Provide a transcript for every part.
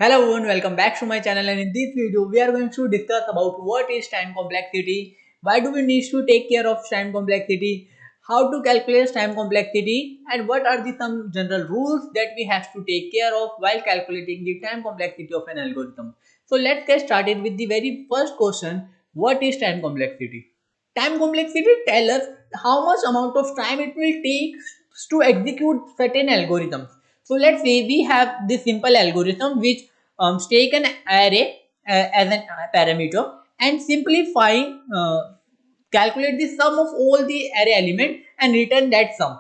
Hello everyone, welcome back to my channel, and in this video we are going to discuss about what is time complexity, why do we need to take care of time complexity, how to calculate time complexity, and what are the some general rules that we have to take care of while calculating the time complexity of an algorithm. So let's get started with the very first question, what is time complexity? Time complexity tells us how much amount of time it will take to execute certain algorithms. So let's say we have this simple algorithm which take an array as an parameter and simplify, calculate the sum of all the array element and return that sum.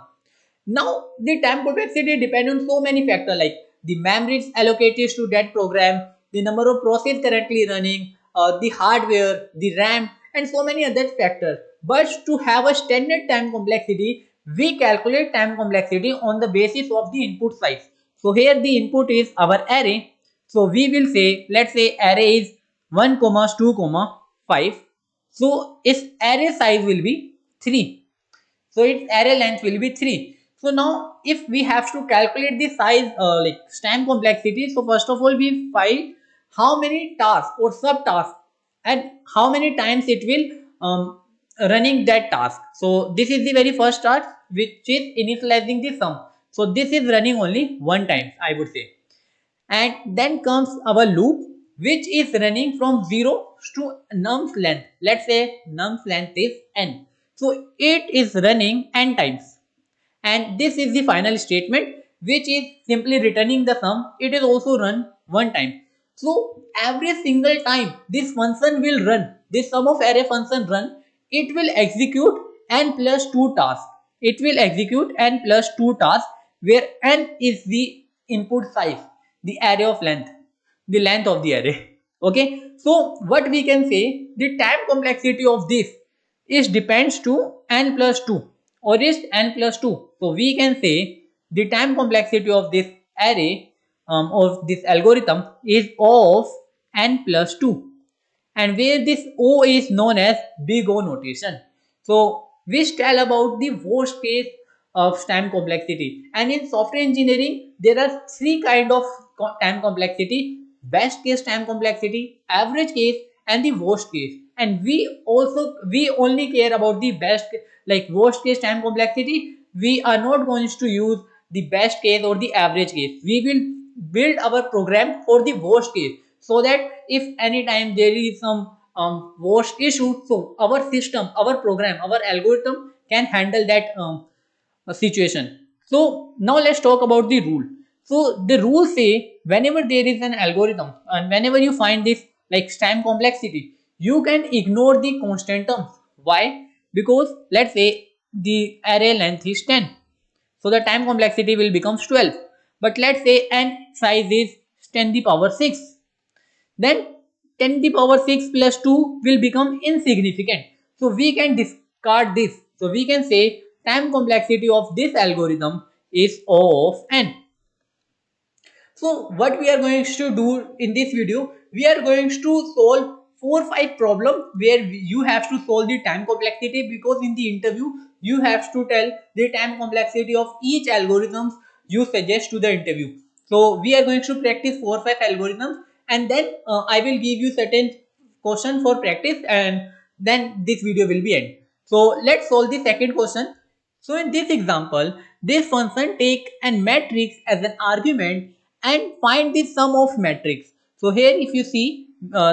Now, the time complexity depends on so many factors like the memories allocated to that program, the number of processes currently running, the hardware, the RAM, and so many other factors. But to have a standard time complexity, we calculate time complexity on the basis of the input size. So here the input is our array. So we will say, let's say array is 1, 2, 5. So its array size will be 3. So its array length will be 3. So now if we have to calculate the size, like time complexity, so first of all we find how many tasks or subtasks and how many times it will running that task. So this is the very first task which is initializing the sum. So this is running only one time, I would say. And then comes our loop which is running from 0 to num's length. Let's say num's length is n. So it is running n times, and this is the final statement which is simply returning the sum. It is also run one time. So every single time this function will run, this sum of array function run, it will execute n plus 2 tasks. It will execute n plus 2 tasks where n is the input size, the array of length, the length of the array. Okay, so what we can say, the time complexity of this is depends to n plus 2 or is n plus 2. So we can say the time complexity of this array, of this algorithm is of n plus 2, and where this O is known as big O notation. So which tell about the worst case of time complexity. And in software engineering, there are three kind of time complexity: best case time complexity, average case, and the worst case. And we only care about the best, like worst case time complexity. We are not going to use the best case or the average case. We will build our program for the worst case, so that if any time there is some worst issue, so our system, our program, our algorithm can handle that situation. So now let's talk about the rule. So the rules say whenever there is an algorithm and whenever you find this like time complexity, you can ignore the constant terms. Why? Because let's say the array length is 10, so the time complexity will becomes 12. But let's say n size is 10 the power 6, then 10 the power 6 plus 2 will become insignificant. So we can discard this. So we can say time complexity of this algorithm is O of n. So what we are going to do in this video, we are going to solve 4-5 problems where you have to solve the time complexity, because in the interview you have to tell the time complexity of each algorithms you suggest to the interview. So we are going to practice 4-5 algorithms, and then I will give you certain question for practice, and then this video will be end. So let's solve the second question. So in this example, this function take an matrix as an argument and find the sum of matrix. So here if you see,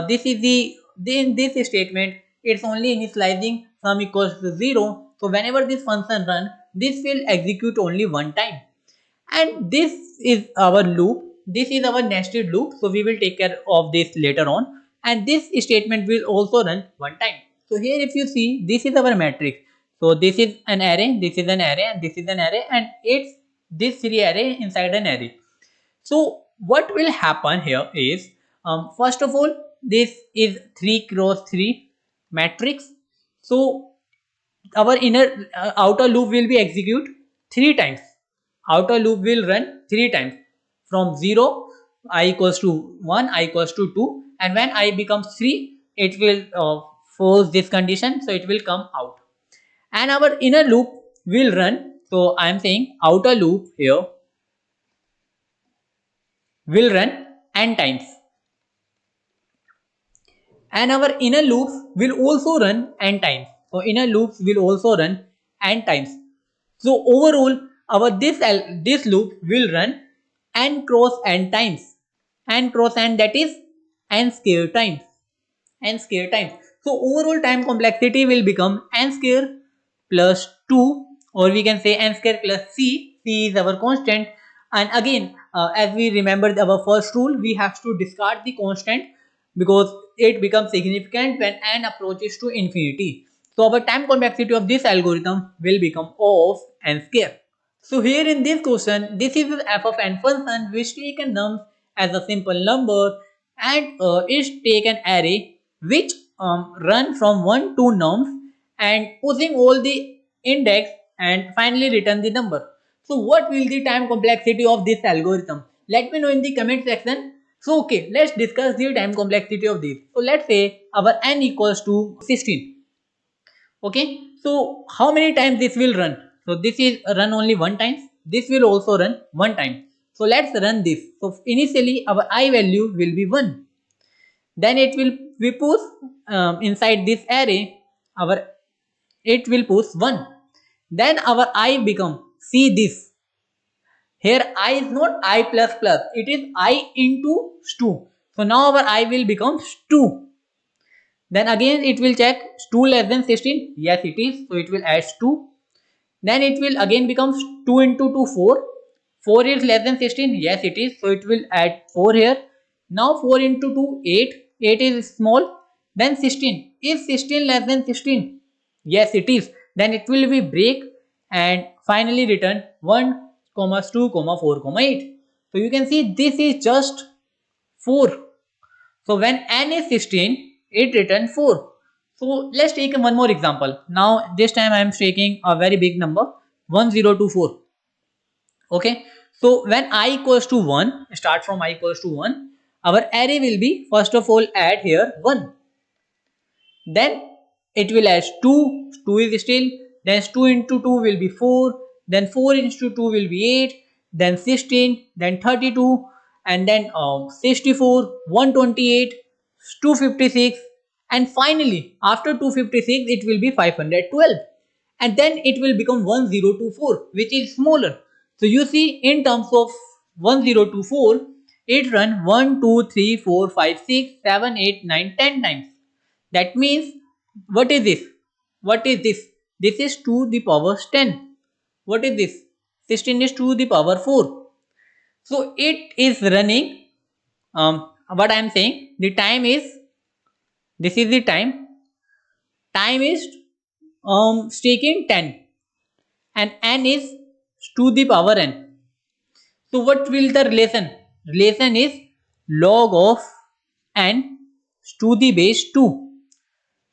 this is in this statement it's only initializing sum equals to 0. So whenever this function run, this will execute only one time. And this is our loop, this is our nested loop. So we will take care of this later on, and this statement will also run one time. So here if you see, this is our matrix. So this is an array, this is an array, and this is an array, and it's this three array inside an array. So what will happen here is, first of all, this is 3 cross 3 matrix. So our inner outer loop will be execute 3 times. Outer loop will run 3 times from 0, I equals to 1, I equals to 2, and when I becomes 3, it will force this condition, so it will come out. And our inner loop will run, so I am saying outer loop here will run n times, and our inner loops will also run n times. So inner loops will also run n times. So overall our this loop will run n cross n times, n cross n, that is n square times, n square times. So overall time complexity will become n square plus 2, or we can say n square plus c is our constant. And again, as we remember our first rule, we have to discard the constant because it becomes significant when n approaches to infinity. So our time complexity of this algorithm will become O of n square. So here in this question, this is the f of n function which take a num as a simple number, and it take an array which run from 1 to nums and pushing all the index and finally return the number. So what will the time complexity of this algorithm? Let me know in the comment section. So okay, let's discuss the time complexity of this. So let's say our n equals to 16. Okay, so how many times this will run? So this is run only one time, this will also run one time. So let's run this. So initially our I value will be 1, then it will we push inside this array, our it will push 1, then our I become, see this, here I is not I plus plus, it is I into 2. So now our I will become 2. Then again it will check 2 less than 16. Yes, it is. So it will add 2. Then it will again become 2 into 2 4. 4 is less than 16. Yes, it is. So it will add 4 here. Now 4 into 2 8. 8 is small. Then 16. Is 16 less than 16? Yes, it is. Then it will be break and finally return 1, 2, 4, 8. So you can see this is just 4. So when n is 16, it returns 4. So let's take one more example. Now this time I am taking a very big number, 1024. Okay. So when I equals to 1, start from I equals to 1, our array will be, first of all add here 1. Then it will add 2, 2 is still, then 2 into 2 will be 4, then 4 into 2 will be 8, then 16, then 32, and then 64, 128, 256, and finally after 256 it will be 512, and then it will become 1024, which is smaller. So you see, in terms of 1024, it run 1 2 3 4 5 6 7 8 9 10 times. That means, what is this? What is this? This is to the power 10. What is this? 16 is to the power 4. So it is running, what I am saying, the time is, this is the time. Time is taking 10 and n is to the power n. So what will the relation? Relation is log of n to the base 2.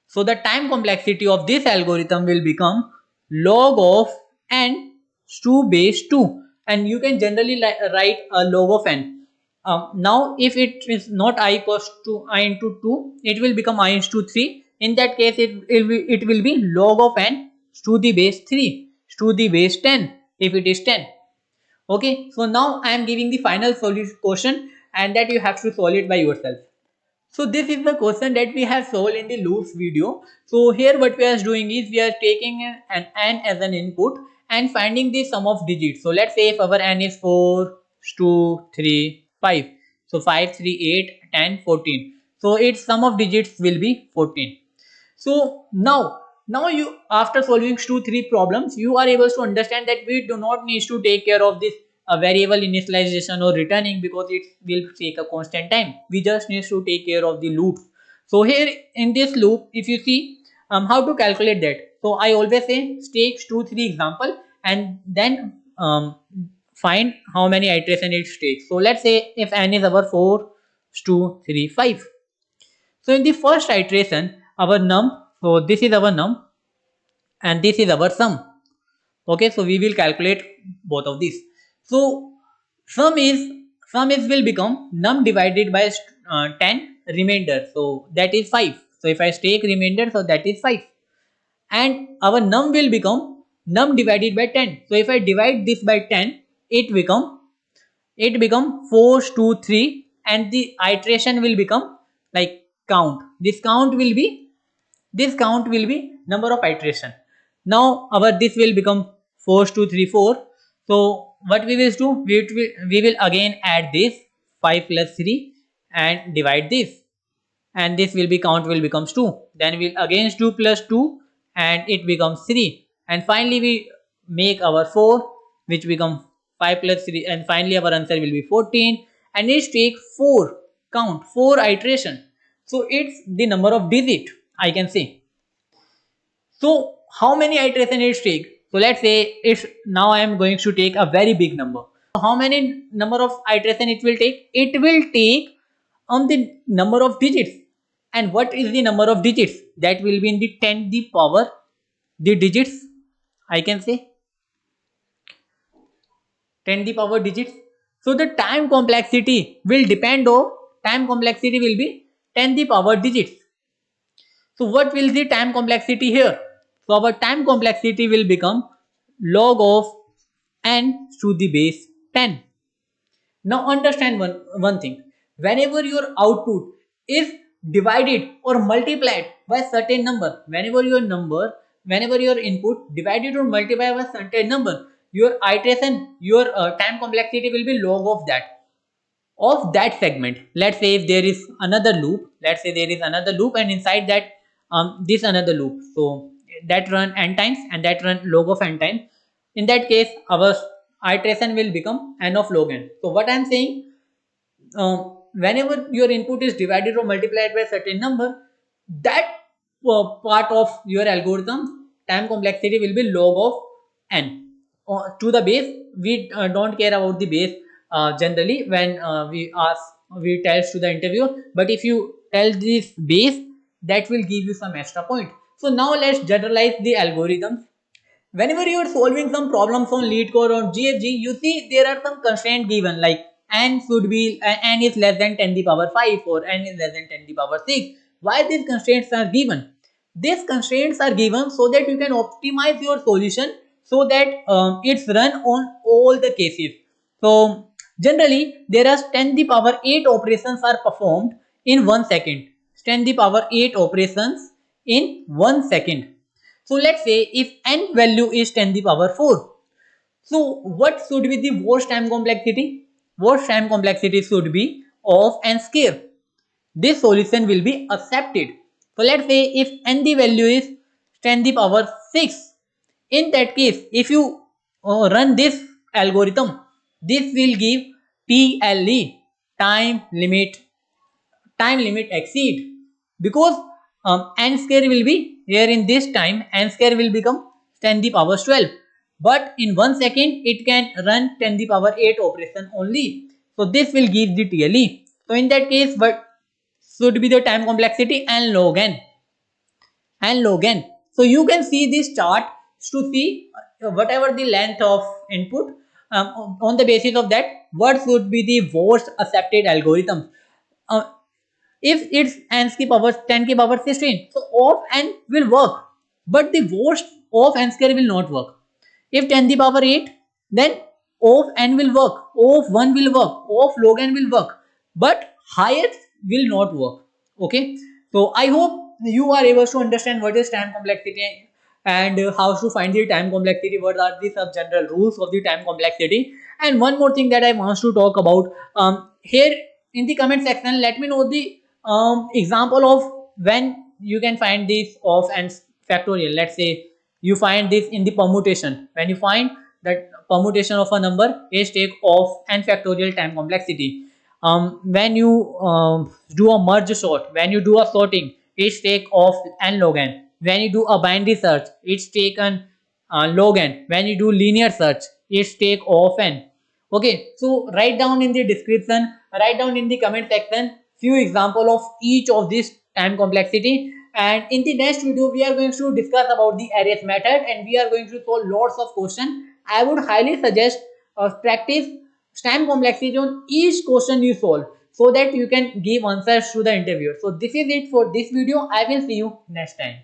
So the time complexity of this algorithm will become log of n to base 2, and you can generally write a log of n. Now if it is not I equals to I into 2, it will become I into 3. In that case it will be log of n to the base 3 to the base 10 if it is 10. Okay, so now I am giving the final solution question, and that you have to solve it by yourself. So this is the question that we have solved in the loops video. So here what we are doing is we are taking an n as an input and finding the sum of digits. So let's say if our n is 4, 2, 3, 5. So 5, 3, 8, 10, 14. So its sum of digits will be 14. So now you, after solving 2 3 problems, you are able to understand that we do not need to take care of this variable initialization or returning, because it will take a constant time. We just need to take care of the loop. So here in this loop, if you see how to calculate that. So I always say take 2 3 example and then find how many iteration it takes. So let's say if n is our 4, 2, 3, 5. So in the first iteration, our num, so this is our num and this is our sum. Okay, so we will calculate both of these. So sum is will become num divided by 10 remainder. So that is 5. So if I take remainder, so that is 5. And our num will become num divided by 10. So if I divide this by 10, it become 4 2 3 and the iteration will become like count. This count will be number of iteration. Now our this will become 4 2 3 4. So what we will do, we will again add this 5 plus 3 and divide this, and this will be count will becomes 2. Then we'll again 2 plus 2 and it becomes 3, and finally we make our 4 which become 5 plus 3, and finally our answer will be 14, and it take 4 count 4 iteration. So it's the number of digit, I can say. So how many iteration it take? So let's say it's now I am going to take a very big number. So how many number of iteration it will take? It will take on the number of digits. And what is the number of digits? That will be in the 10 the power the digits, I can say 10 the power digits. So the time complexity will depend on time complexity will be 10 the power digits. So what will the time complexity here? So our time complexity will become log of n to the base 10. Now understand one thing. Whenever your output is divided or multiplied by certain number, whenever your input divided or multiplied by certain number, your iteration, your time complexity will be log of that segment. Let's say if there is another loop, and inside that this another loop, so that run n times and that run log of n times. In that case our iteration will become n of log n. So what I am saying, whenever your input is divided or multiplied by a certain number, that part of your algorithm time complexity will be log of n to the base. We don't care about the base generally when we tell to the interviewer, but if you tell this base, that will give you some extra point. So now let's generalize the algorithms. Whenever you are solving some problems on lead code or GFG, you see there are some constraints given, like n should be n is less than 10 the power 5 or n is less than 10 the power 6. Why these constraints are given? These constraints are given so that you can optimize your solution, so that it's run on all the cases. So generally there are 10 the power 8 operations are performed in 1 second. 10 the power 8 operations in 1 second. So let's say if n value is 10 the power 4. So what should be the worst time complexity? Worst time complexity should be of n square. This solution will be accepted. So let's say if n the value is 10 the power 6. In that case, if you run this algorithm, this will give TLE, time limit exceed, because n square will be here. In this time n square will become 10 the power 12, but in 1 second it can run 10 the power 8 operation only. So this will give the TLE. So in that case what should be the time complexity? N log n. So you can see this chart to see whatever the length of input, on the basis of that what should be the worst accepted algorithm. uh, if it's n ki power 10 ki power 16, so of n will work, but the worst of n square will not work. If 10 the power 8, then of n will work, of 1 will work, of log n will work, but highest will not work. Okay, so I hope you are able to understand what is time complexity and how to find the time complexity, what are the sub general rules of the time complexity. And one more thing that I want to talk about, here in the comment section let me know the example of when you can find this of and factorial. Let's say you find this in the permutation. When you find that permutation of a number, is take of and factorial time complexity. When you do a merge sort, when you do a sorting, it's take of n log n. When you do a binary search, it's taken log n. When you do linear search, it's take of n. Okay, so write down in the description, write down in the comment section few example of each of this time complexity, and in the next video we are going to discuss about the arrays method, and we are going to solve lots of questions. I would highly suggest practice time complexity on each question you solve, so that you can give answers to the interviewer. So this is it for this video. I will see you next time.